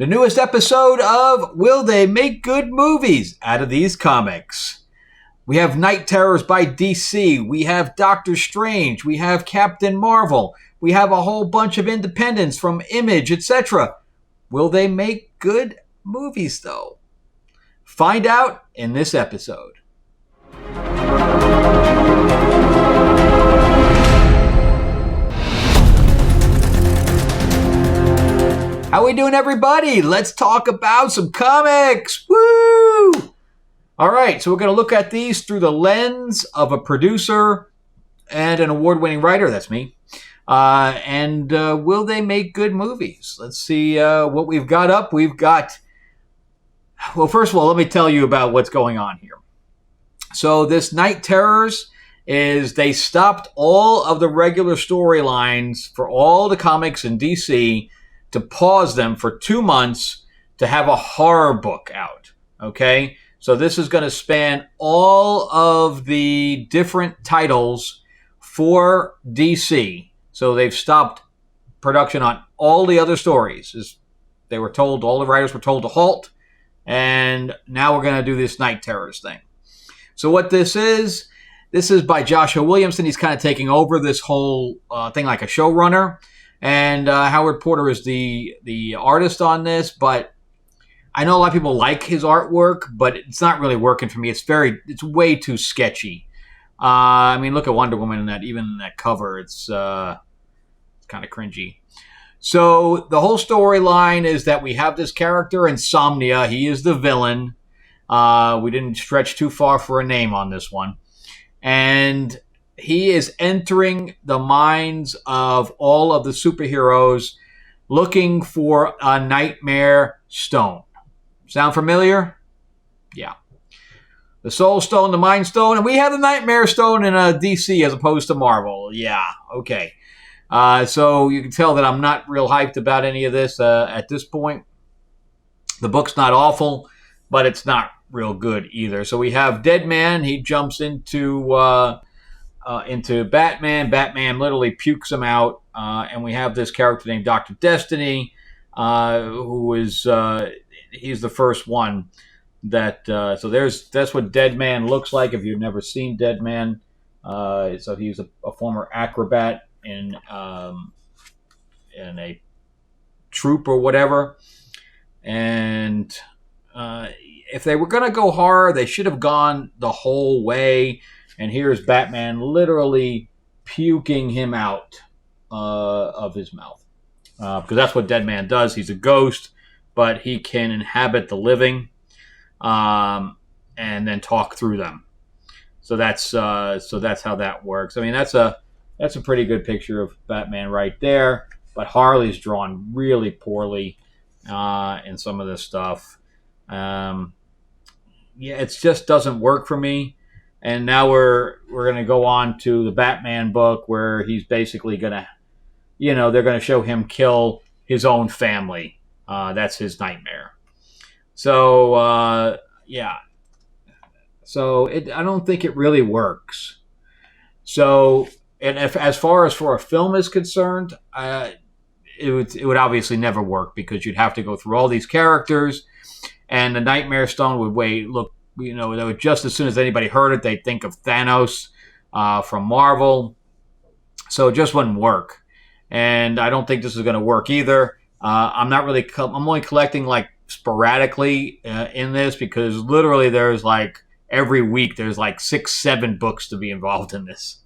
the newest episode of Will They Make Good Movies Out of These Comics? We have Night Terrors by DC. We have Doctor Strange. We have Captain Marvel. We have a whole bunch of independents from Image, etc. Will they make good movies, though? Find out in this episode. How we doing, everybody? Let's talk about some comics. Woo! All right, so we're going to look at these through the lens of a producer and an award-winning writer. That's me. And will they make good movies? Let's see what we've got up. We've got... Well, first of all, let me tell you about what's going on here. So this Night Terrors is they stopped all of the regular storylines for all the comics in DC to pause them for 2 months to have a horror book out, okay? So this is going to span all of the different titles for DC. So they've stopped production on all the other stories. They were told, all the writers were told to halt, and now we're going to do this Night Terrors thing. So what this is by Joshua Williamson. He's kind of taking over this whole thing like a showrunner. And Howard Porter is the artist on this, but I know a lot of people like his artwork, but it's not really working for me. It's way too sketchy. I mean, look at Wonder Woman in that cover. It's kind of cringy. So the whole storyline is that we have this character, Insomnia. He is the villain. We didn't stretch too far for a name on this one. And he is entering the minds of all of the superheroes looking for a Nightmare Stone. Sound familiar? Yeah. The Soul Stone, the Mind Stone, and we have the Nightmare Stone in DC as opposed to Marvel. Yeah, okay. So you can tell that I'm not real hyped about any of this at this point. The book's not awful, but it's not real good either. So we have Deadman. He jumps into Batman. Batman literally pukes him out. And we have this character named Dr. Destiny, who is, he's the first one that, so that's what Deadman looks like if you've never seen Deadman. So he's a former acrobat in a troupe or whatever. And, if they were going to go horror, they should have gone the whole way. And here's Batman literally puking him out of his mouth. Because that's what Deadman does. He's a ghost, but he can inhabit the living and then talk through them. So that's how that works. I mean, that's a pretty good picture of Batman right there. But Harley's drawn really poorly in some of this stuff. Yeah, it just doesn't work for me. And now we're going to go on to the Batman book where he's basically going to, they're going to show him kill his own family. That's his nightmare. So, yeah. So I don't think it really works. So, and as far as for a film is concerned, it would obviously never work because you'd have to go through all these characters. And the Nightmare Stone they would just as soon as anybody heard it, they'd think of Thanos from Marvel. So it just wouldn't work. And I don't think this is going to work either. I'm only collecting like sporadically in this because literally there's like every week there's like 6-7 books to be involved in this.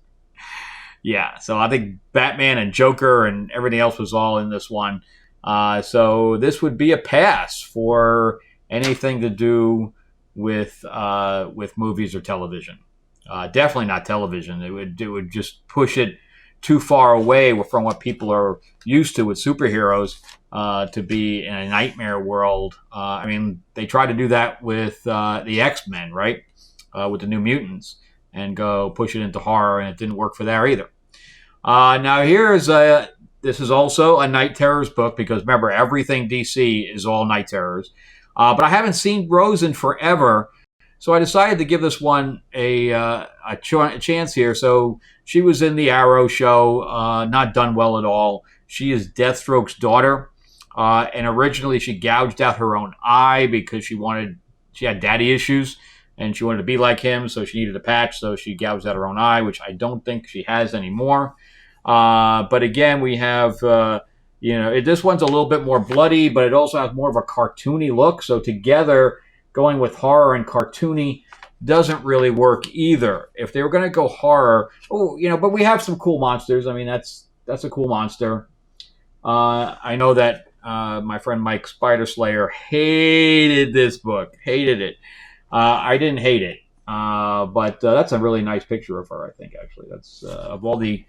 Yeah, so I think Batman and Joker and everything else was all in this one. So this would be a pass for anything to do with movies or television. Definitely not television. It would just push it too far away from what people are used to with superheroes to be in a nightmare world. I mean, they tried to do that with the X-Men, right? With the New Mutants, and go push it into horror, and it didn't work for there either. Now this is also a Night Terrors book because remember, everything DC is all Night Terrors. But I haven't seen Rose in forever, so I decided to give this one a chance here. So she was in the Arrow show, not done well at all. She is Deathstroke's daughter. And originally she gouged out her own eye because she had daddy issues and she wanted to be like him, so she needed a patch, so she gouged out her own eye, which I don't think she has anymore. But again, we have, this one's a little bit more bloody, but it also has more of a cartoony look. So together, going with horror and cartoony doesn't really work either. If they were going to go horror, but we have some cool monsters. I mean, that's a cool monster. I know that my friend Mike Spider-Slayer hated this book, hated it. I didn't hate it, but that's a really nice picture of her. I think actually that's of all the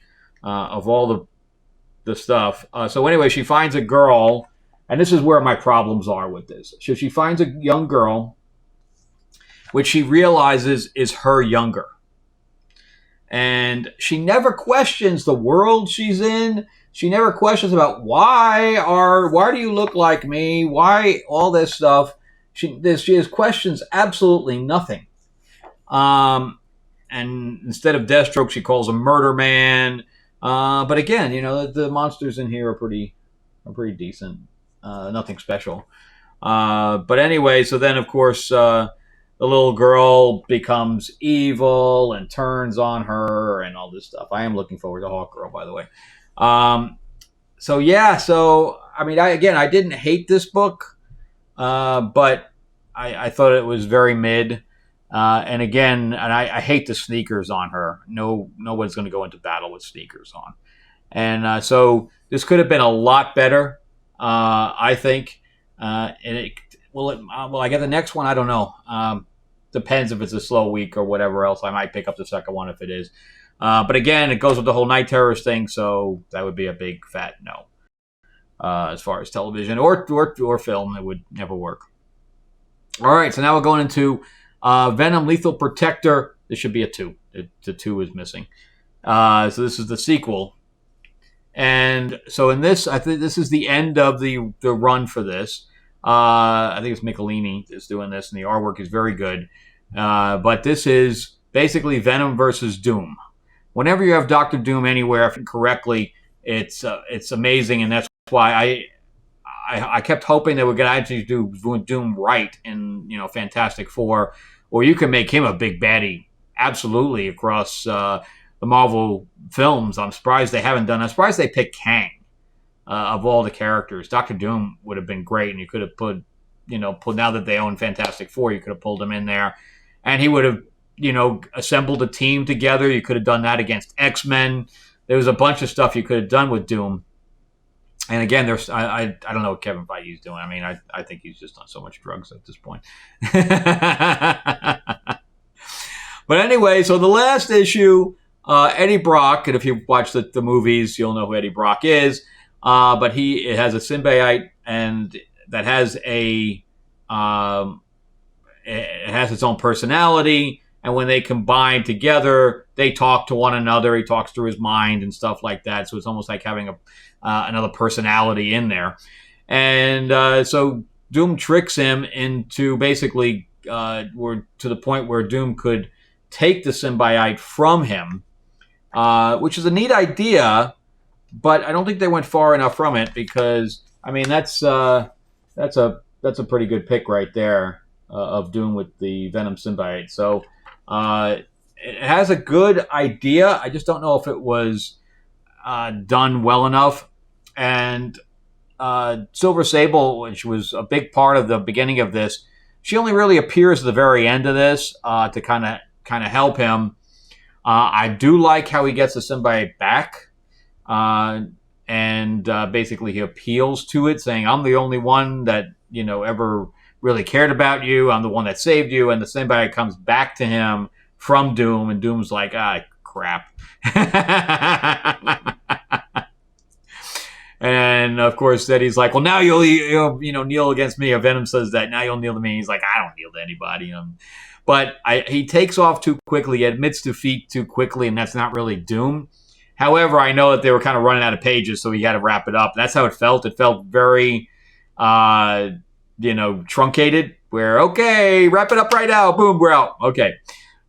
stuff. So anyway, she finds a girl, and this is where my problems are with this. So she finds a young girl, which she realizes is her younger. And she never questions the world she's in. She never questions about why do you look like me? Why all this stuff? She has questions absolutely nothing. And instead of Deathstroke, she calls him Murder Man. But again, the monsters in here are pretty decent. Nothing special. But anyway, so then of course the little girl becomes evil and turns on her and all this stuff. I am looking forward to Hawk Girl, by the way. So I mean, I didn't hate this book, but I thought it was very mid. And again, I hate the sneakers on her. Nobody's going to go into battle with sneakers on. And so this could have been a lot better, I think. Will I get the next one? I don't know. Depends if it's a slow week or whatever else. I might pick up the second one if it is. But again, it goes with the whole Night Terrors thing, so that would be a big fat no. As far as television or film, it would never work. All right, so now we're going into Venom Lethal Protector. This should be a 2. The 2 is missing. So this is the sequel. And so in this, I think this is the end of the run for this. I think it's Michelini is doing this, and the artwork is very good. But this is basically Venom versus Doom. Whenever you have Dr. Doom anywhere correctly, it's amazing, and that's why I kept hoping they were going to actually do Doom right in Fantastic Four, or you can make him a big baddie absolutely across the Marvel films. I'm surprised they haven't done. I'm surprised they picked Kang of all the characters. Dr. Doom would have been great, and you could have put now that they own Fantastic Four, you could have pulled him in there, and he would have assembled a team together. You could have done that against X-Men. There was a bunch of stuff you could have done with Doom. And again, I don't know what Kevin Feige's doing. I mean, I think he's just on so much drugs at this point. But anyway, so the last issue, Eddie Brock, and if you watch the movies, you'll know who Eddie Brock is. But it has a symbiote, and that has it has its own personality. And when they combine together, they talk to one another. He talks through his mind and stuff like that. So it's almost like having another personality in there. And so Doom tricks him into basically to the point where Doom could take the symbiote from him, which is a neat idea. But I don't think they went far enough from it because, I mean, that's a pretty good pick right there of Doom with the Venom symbiote. So it has a good idea. I just don't know if it was done well enough. And Silver Sable, which was a big part of the beginning of this, she only really appears at the very end of this to kind of help him. I do like how he gets the symbiote back. And basically he appeals to it, saying, I'm the only one that, ever really cared about you. I'm the one that saved you. And the symbiote comes back to him from Doom, and Doom's like, crap. And of course, then he's like, well, now you'll kneel against me. Or Venom says that, now you'll kneel to me. He's like, I don't kneel to anybody. But he takes off too quickly, he admits defeat too quickly, and that's not really Doom. However, I know that they were kind of running out of pages, so he had to wrap it up. That's how it felt. It felt very, truncated, where, okay, wrap it up right now. Boom, we're out. Okay.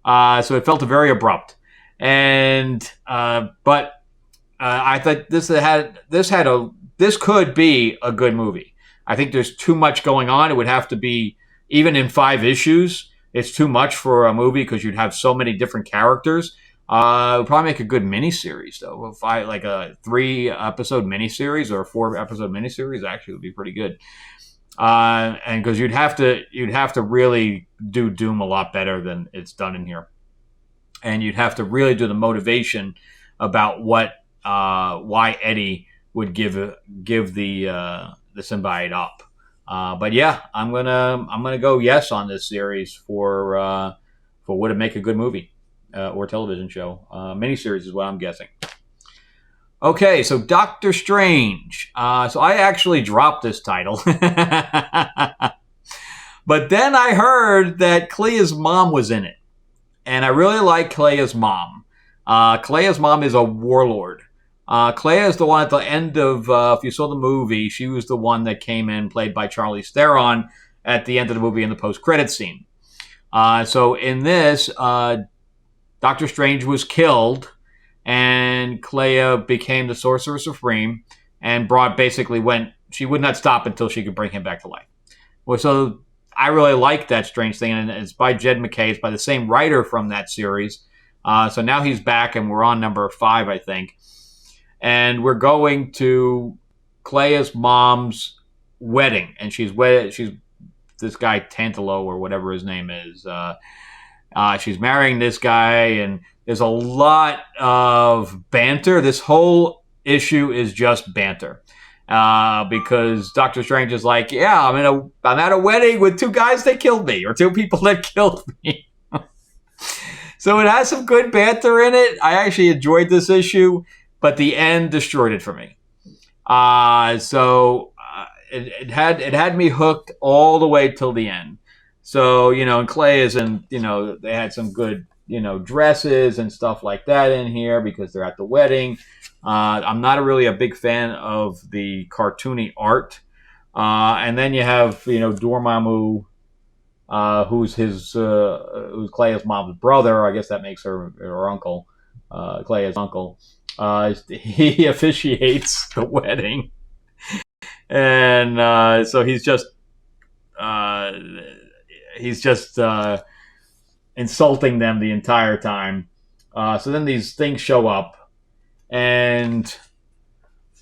So it felt very abrupt. And, but I thought this had a this could be a good movie. I think there's too much going on. It would have to be, even in 5 issues, it's too much for a movie because you'd have so many different characters. It would probably make a good miniseries, though. Like a 3-episode miniseries or a 4-episode miniseries actually would be pretty good. And because you'd have to really do Doom a lot better than it's done in here, and you'd have to really do the motivation about why Eddie would give the symbiote up. But yeah, I'm gonna go yes on this series for would it make a good movie or television show. Miniseries is what I'm guessing. Okay, so Doctor Strange. So I actually dropped this title. But then I heard that Clea's mom was in it. And I really like Clea's mom. Clea's mom is a warlord. Clea is the one at the end of, if you saw the movie, she was the one that came in, played by Charlize Theron, at the end of the movie in the post-credits scene. So in this, Doctor Strange was killed, and Clea became the Sorcerer Supreme, and she would not stop until she could bring him back to life. Well, so I really like that Strange thing, and it's by Jed MacKay. It's by the same writer from that series. So now he's back, and we're on number 5, I think. And we're going to Clea's mom's wedding, and she's this guy Tantalo or whatever his name is. She's marrying this guy, and there's a lot of banter. This whole issue is just banter. Because Doctor Strange is like, yeah, I'm at a wedding with 2 guys that killed me, or 2 people that killed me. So it has some good banter in it. I actually enjoyed this issue, but the end destroyed it for me. It had me hooked all the way till the end. So, and Clay is in, they had some good, dresses and stuff like that in here because they're at the wedding. I'm not really a big fan of the cartoony art. And then you have, Dormammu, who's Clea's mom's brother. I guess that makes her uncle, Clea's uncle. He officiates the wedding. And so he's just insulting them the entire time. So then these things show up, and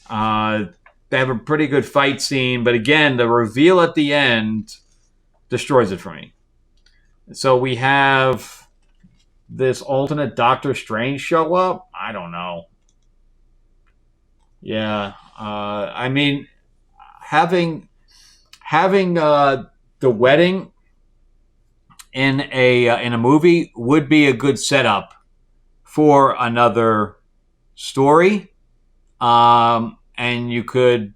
they have a pretty good fight scene. But again, the reveal at the end destroys it for me. So we have this alternate Doctor Strange show up. I don't know. Yeah, having the wedding in a movie would be a good setup for another story, and you could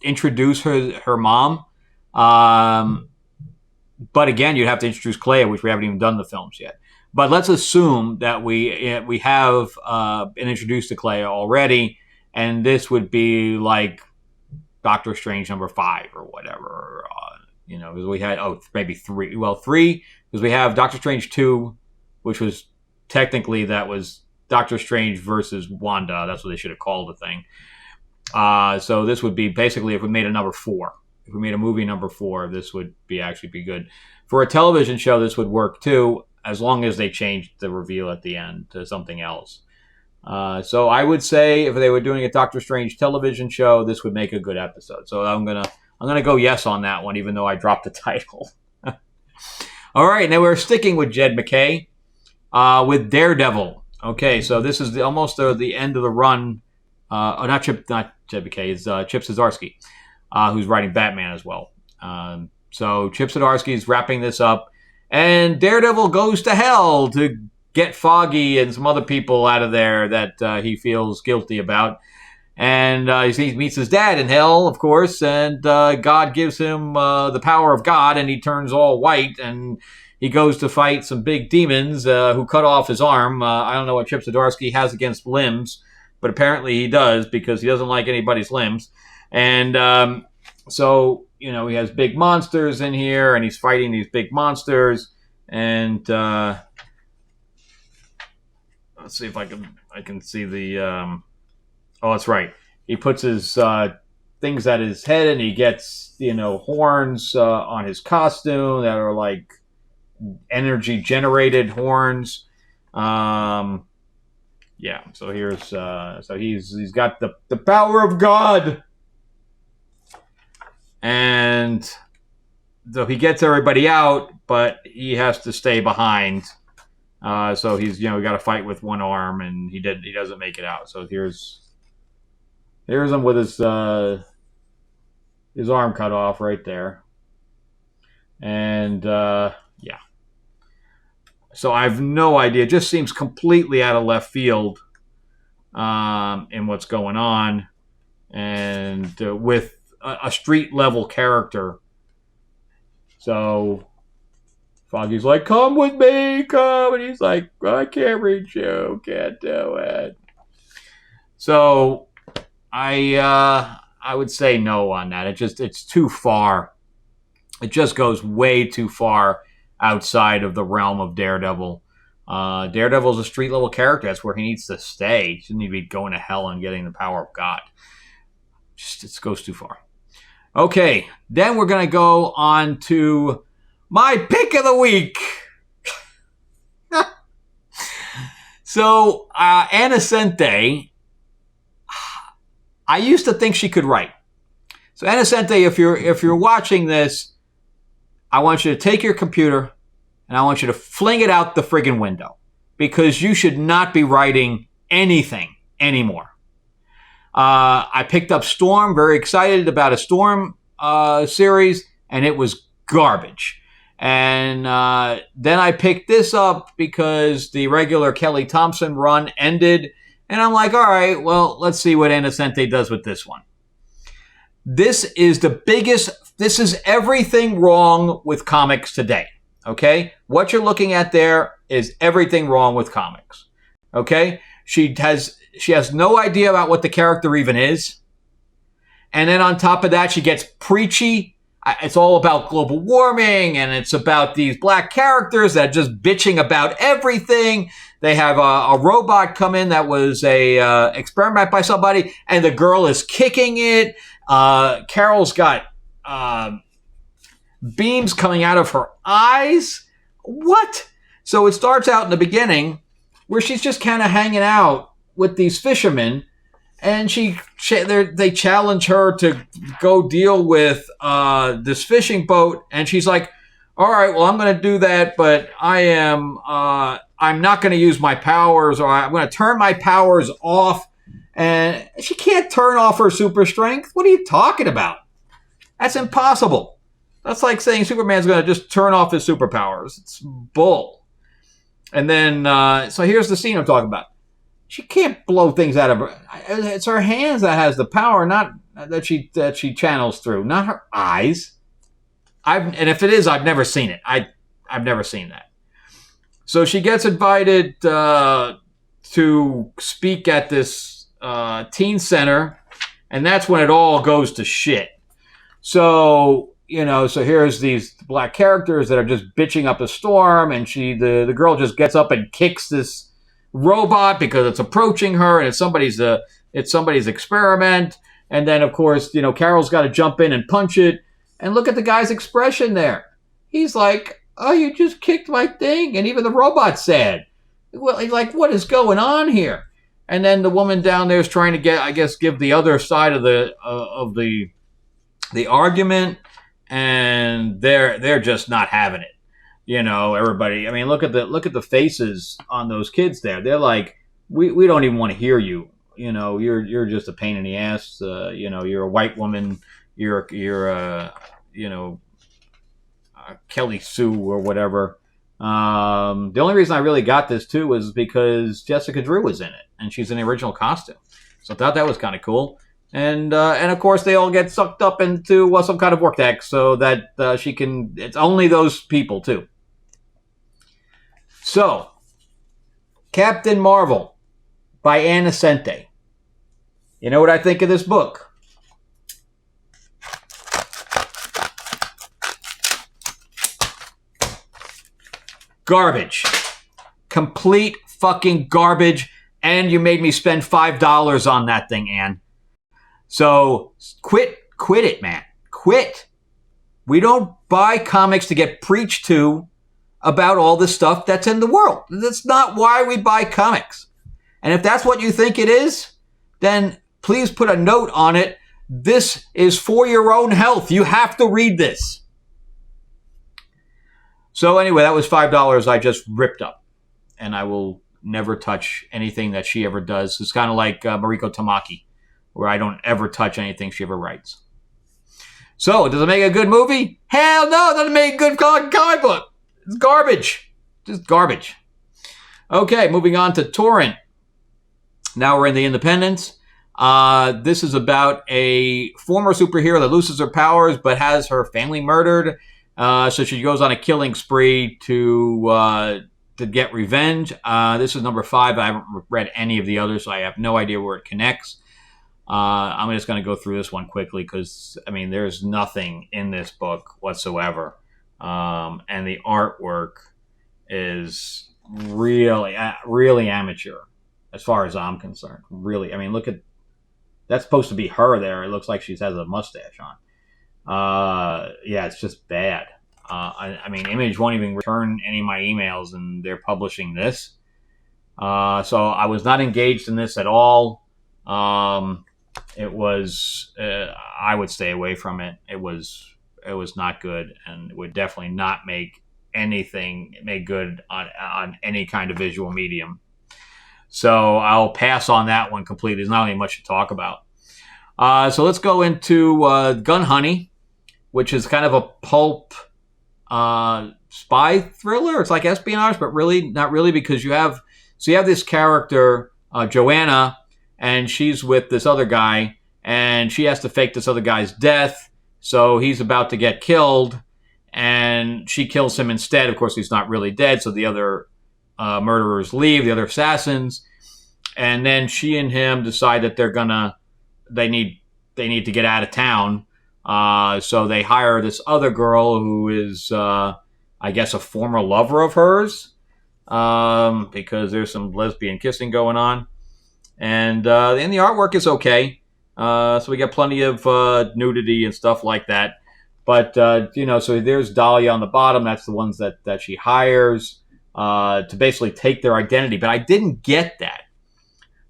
introduce her mom. But again, you'd have to introduce Clea, which we haven't even done the films yet. But let's assume that we have been introduced to Clea already, and this would be like Doctor Strange number 5 or whatever. Because we had maybe 3. Well, 3 because we have Doctor Strange 2, which was technically that was Doctor Strange versus Wanda. That's what they should have called the thing. So this would be basically if we made a number 4. If we made a movie number 4, this would actually be good. For a television show, this would work too, as long as they changed the reveal at the end to something else. So I would say if they were doing a Doctor Strange television show, this would make a good episode. So I'm gonna go yes on that one, even though I dropped the title. All right, now we're sticking with Jed MacKay with Daredevil. Okay, so this is almost the end of the run. Not Jed MacKay, it's Chip Zdarsky, who's writing Batman as well. So Chip Zdarsky is wrapping this up, and Daredevil goes to hell to get Foggy and some other people out of there that he feels guilty about. And he meets his dad in hell, of course, and God gives him the power of God, and he turns all white, and he goes to fight some big demons who cut off his arm. I don't know what Chip Zdarsky has against limbs, but apparently he does, because he doesn't like anybody's limbs. And so, he has big monsters in here, and he's fighting these big monsters. And let's see if I can see the... oh, that's right. he puts his things at his head, and he gets, horns on his costume that are like energy generated horns. Yeah, so here's so he's got the power of God, and so he gets everybody out, but he has to stay behind. So he's got to fight with one arm, and he doesn't make it out. So here's him with his arm cut off right there, and yeah. So I have no idea. It just seems completely out of left field in what's going on, and with a street level character. So Foggy's like, "Come with me, come," and he's like, "I can't reach you, can't do it." So I would say no on that. It's too far. It just goes way too far outside of the realm of Daredevil. Daredevil's a street level character. That's where he needs to stay. He shouldn't be going to hell and getting the power of God. It goes too far. Okay, then we're going to go on to my pick of the week. So, Ann Nocenti, I used to think she could write. So, Ann Nocenti, if you're watching this, I want you to take your computer and I want you to fling it out the friggin' window, because you should not be writing anything anymore. I picked up Storm, very excited about a Storm series, and it was garbage. And then I picked this up because the regular Kelly Thompson run ended, and I'm like, all right, well, let's see what Ann Nocenti does with this one. This is everything wrong with comics today, okay? What you're looking at there is everything wrong with comics, okay? She has no idea about what the character even is. And then on top of that, she gets preachy. It's all about global warming, and it's about these black characters that are just bitching about everything. They have a robot come in that was a experiment by somebody, and the girl is kicking it. Carol's got beams coming out of her eyes. What? So it starts out in the beginning where she's just kind of hanging out with these fishermen, and they challenge her to go deal with this fishing boat, and she's like, all right, well, I'm going to do that, but I'm not going to use my powers, or I'm going to turn my powers off. And she can't turn off her super strength. What are you talking about? That's impossible. That's like saying Superman's going to just turn off his superpowers. It's bull. And then, so here's the scene I'm talking about. She can't blow things out of her. It's her hands that has the power, not that she channels through, not her eyes. And if it is, I've never seen it. I've never seen that. So she gets invited to speak at this teen center, and that's when it all goes to shit. So so here's these black characters that are just bitching up a storm, and the girl just gets up and kicks this robot because it's approaching her, and it's somebody's experiment. And then of course Carol's got to jump in and punch it, and look at the guy's expression there. He's like, oh, you just kicked my thing. And even the robot's sad. Well, he's like, what is going on here? And then the woman down there is trying to give the other side of the argument, and they're just not having it. Everybody. I mean, look at the faces on those kids there. They're like, we don't even want to hear you. You're just a pain in the ass. You're a white woman. You're Kelly Sue or whatever. The only reason I really got this too was because Jessica Drew was in it, and she's in the original costume. So I thought that was kind of cool. And of course they all get sucked up into some kind of vortex so that she can. It's only those people too. So, Captain Marvel by Ann Nocenti. You know what I think of this book? Garbage. Complete fucking garbage. And you made me spend $5 on that thing, Ann. So quit it, man. Quit. We don't buy comics to get preached to about all the stuff that's in the world. That's not why we buy comics. And if that's what you think it is, then please put a note on it. This is for your own health. You have to read this. So anyway, that was $5 I just ripped up. And I will never touch anything that she ever does. It's kind of like Mariko Tamaki, where I don't ever touch anything she ever writes. So, does it make a good movie? Hell no, it doesn't make a good comic book. It's garbage. Just garbage. Okay, moving on to Torrent. Now we're in the Independents. This is about a former superhero that loses her powers but has her family murdered. So she goes on a killing spree to get revenge. This is number 5. I haven't read any of the others, so I have no idea where it connects. I'm just going to go through this one quickly because, I mean, there's nothing in this book whatsoever. And the artwork is really, really amateur as far as I'm concerned. Really, I mean, look at, that's supposed to be her there. It looks like she has a mustache on. Yeah, it's just bad. I mean, Image won't even return any of my emails, and they're publishing this. So I was not engaged in this at all. It was, I would stay away from it. It was not good, and would definitely not make good on any kind of visual medium. So I'll pass on that one completely. There's not really much to talk about. So let's go into Gun Honey, which is kind of a pulp spy thriller. It's like espionage, but really not really, because you have this character, Joanna, and she's with this other guy, and she has to fake this other guy's death. So he's about to get killed, and she kills him instead. Of course, he's not really dead, so the other murderers leave, the other assassins, and then she and him decide that they need to get out of town. So they hire this other girl who is, I guess, a former lover of hers, because there's some lesbian kissing going on. And the artwork is okay. So we got plenty of nudity and stuff like that. But, so there's Dahlia on the bottom. That's the ones that she hires to basically take their identity. But I didn't get that.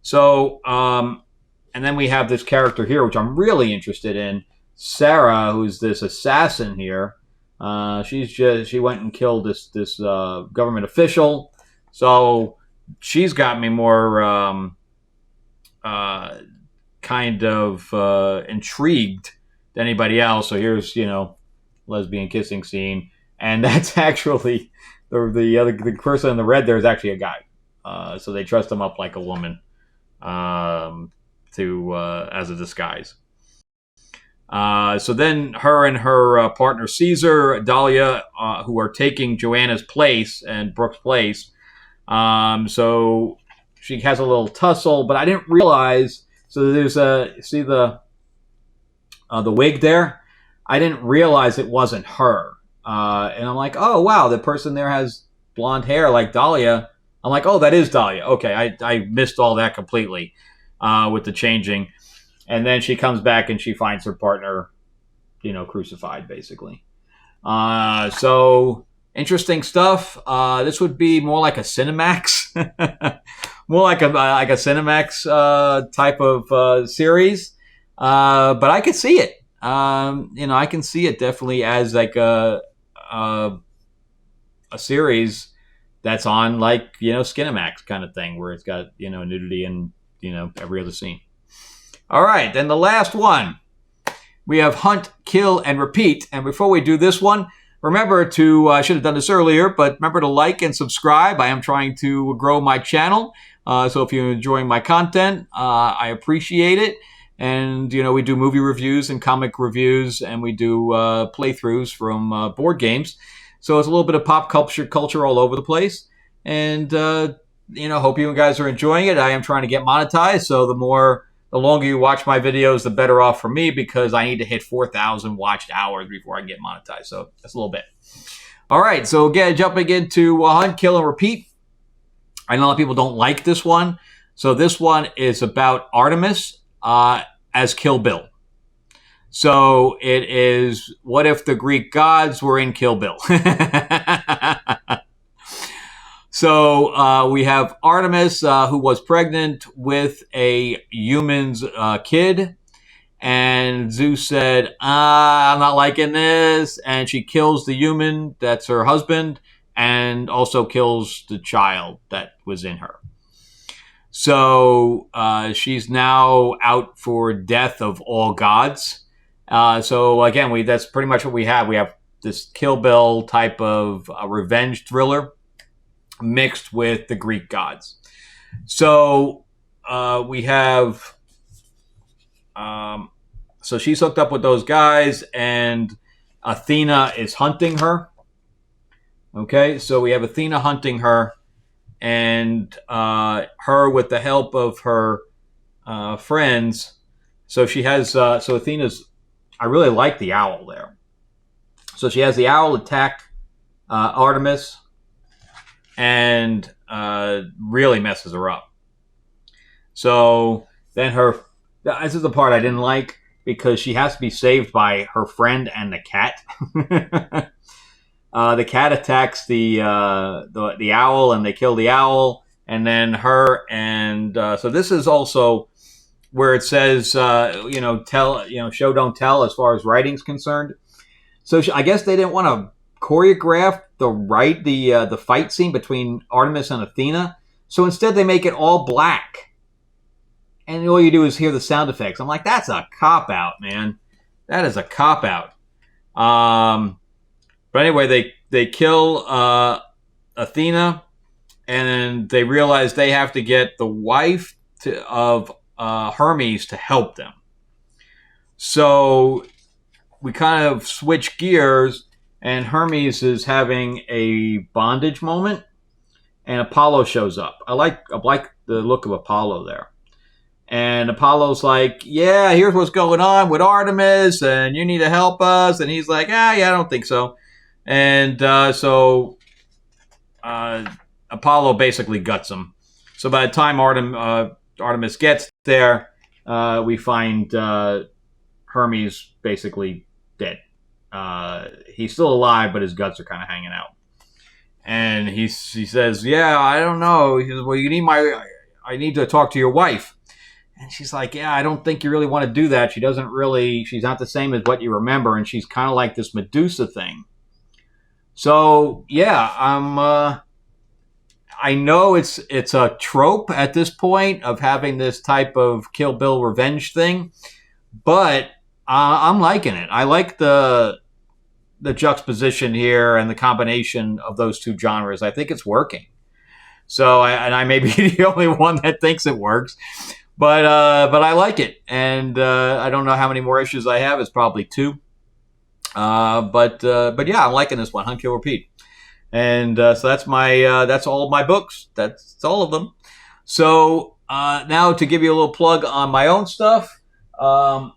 So, and then we have this character here, which I'm really interested in. Sarah, who's this assassin here. She went and killed this government official. So she's got me more kind of intrigued than anybody else. So here's, lesbian kissing scene. And that's actually the person in the red there is actually a guy. So they dressed him up like a woman as a disguise. So then her and her partner Caesar, Dahlia, who are taking Joanna's place and Brooke's place. So she has a little tussle, but I didn't realize. So there's see the wig there. I didn't realize it wasn't her. And I'm like, oh wow, the person there has blonde hair like Dahlia. I'm like, oh, that is Dahlia. Okay, I missed all that completely with the changing. And then she comes back and she finds her partner, crucified, basically. So interesting stuff. This would be more like a Cinemax, more like a Cinemax type of series. But I could see it. I can see it definitely as like a series that's on like Skinemax kind of thing, where it's got nudity and every other scene. All right, then the last one. We have Hunt, Kill, and Repeat. And before we do this one, remember to, I should have done this earlier, but remember to like and subscribe. I am trying to grow my channel. So if you're enjoying my content, I appreciate it. And, we do movie reviews and comic reviews, and we do playthroughs from board games. So it's a little bit of pop culture all over the place. And, hope you guys are enjoying it. I am trying to get monetized, so the longer you watch my videos, the better off for me, because I need to hit 4,000 watched hours before I get monetized. So that's a little bit. All right. So again, jumping into Hunt, Kill, and Repeat. I know a lot of people don't like this one. So this one is about Artemis. as Kill Bill. So it is, what if the Greek gods were in Kill Bill? So we have Artemis, who was pregnant with a human's kid. And Zeus said, I'm not liking this. And she kills the human, that's her husband, and also kills the child that was in her. So she's now out for death of all gods. So again, that's pretty much what we have. We have this Kill Bill type of revenge thriller mixed with the Greek gods. So we have... so she's hooked up with those guys, and Athena is hunting her. Okay, so we have Athena hunting her, and her with the help of her friends. So she has, so Athena's, I really like the owl there. So she has the owl attack Artemis, and really messes her up. So then this is the part I didn't like, because she has to be saved by her friend and the cat. The cat attacks the owl, and they kill the owl, and then her and so this is also where it says show don't tell as far as writing's concerned. So I guess they didn't want to choreograph the fight scene between Artemis and Athena, so instead they make it all black. And all you do is hear the sound effects. I'm like, that's a cop-out, man. That is a cop-out. But anyway, they kill Athena, and they realize they have to get the wife of Hermes to help them. So we kind of switch gears, and Hermes is having a bondage moment, and Apollo shows up. I like the look of Apollo there. And Apollo's like, yeah, here's what's going on with Artemis, and you need to help us. And he's like, yeah, I don't think so. And so Apollo basically guts him. So by the time Artemis gets there, we find Hermes basically dead. He's still alive, but his guts are kind of hanging out. And he says, yeah, I don't know. He says, well, I need to talk to your wife. And she's like, yeah, I don't think you really want to do that. She's not the same as what you remember. And she's kind of like this Medusa thing. So, yeah, I know it's a trope at this point of having this type of Kill Bill revenge thing, but I'm liking it. I like the juxtaposition here and the combination of those two genres. I think it's working. So, I may be the only one that thinks it works. But I like it, and I don't know how many more issues I have. It's probably 2. But yeah, I'm liking this one. Hunt, Kill, Repeat, and so that's that's all of my books. That's all of them. So now to give you a little plug on my own stuff, I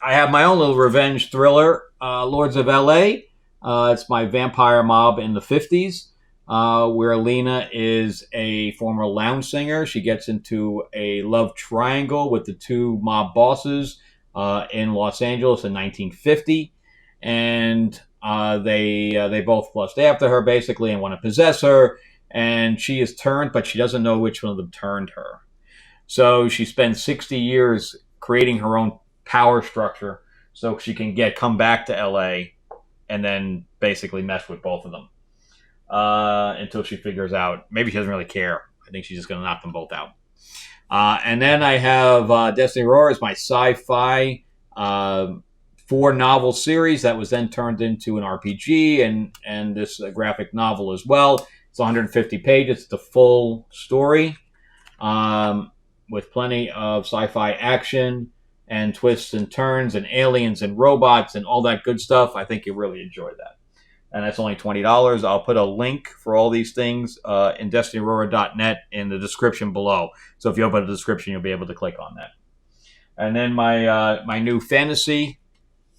have my own little revenge thriller, Lords of L.A. It's my vampire mob in the 50s. Where Lena is a former lounge singer. She gets into a love triangle with the 2 mob bosses in Los Angeles in 1950. And they both lust after her, basically, and want to possess her. And she is turned, but she doesn't know which one of them turned her. So she spends 60 years creating her own power structure so she can come back to L.A. and then basically mess with both of them. Until she figures out, maybe she doesn't really care. I think she's just going to knock them both out. And then I have Destiny Aurora is my sci-fi 4-novel series that was then turned into an RPG and this graphic novel as well. It's 150 pages. It's the full story with plenty of sci-fi action and twists and turns and aliens and robots and all that good stuff. I think you'll really enjoy that. And that's only $20. I'll put a link for all these things in DestinyAurora.net in the description below. So if you open the description, you'll be able to click on that. And then my new fantasy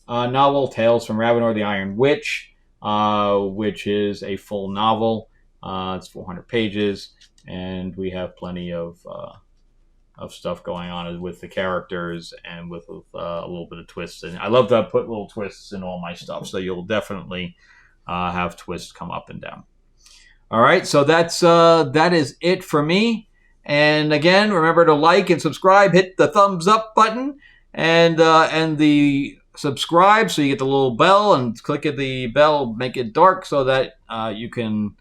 novel, Tales from Ravager, the Iron Witch, which is a full novel. It's 400 pages, and we have plenty of of stuff going on with the characters and with a little bit of twists. And I love to put little twists in all my stuff, so you'll definitely have twists come up and down. All right, so that is it for me. And again, remember to like and subscribe. Hit the thumbs up button and the subscribe so you get the little bell, and click at the bell, make it dark so that you can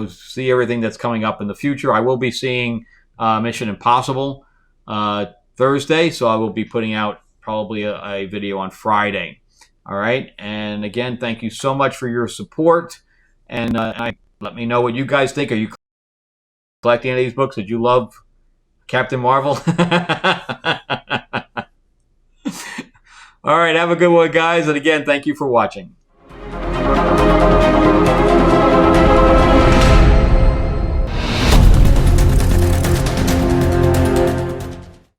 see everything that's coming up in the future. I will be seeing Mission Impossible Thursday, so I will be putting out probably a video on Friday. All right, and again, thank you so much for your support, and let me know what you guys think. Are you collecting any of these books? Did you love Captain Marvel? All right, have a good one, guys, and again, thank you for watching.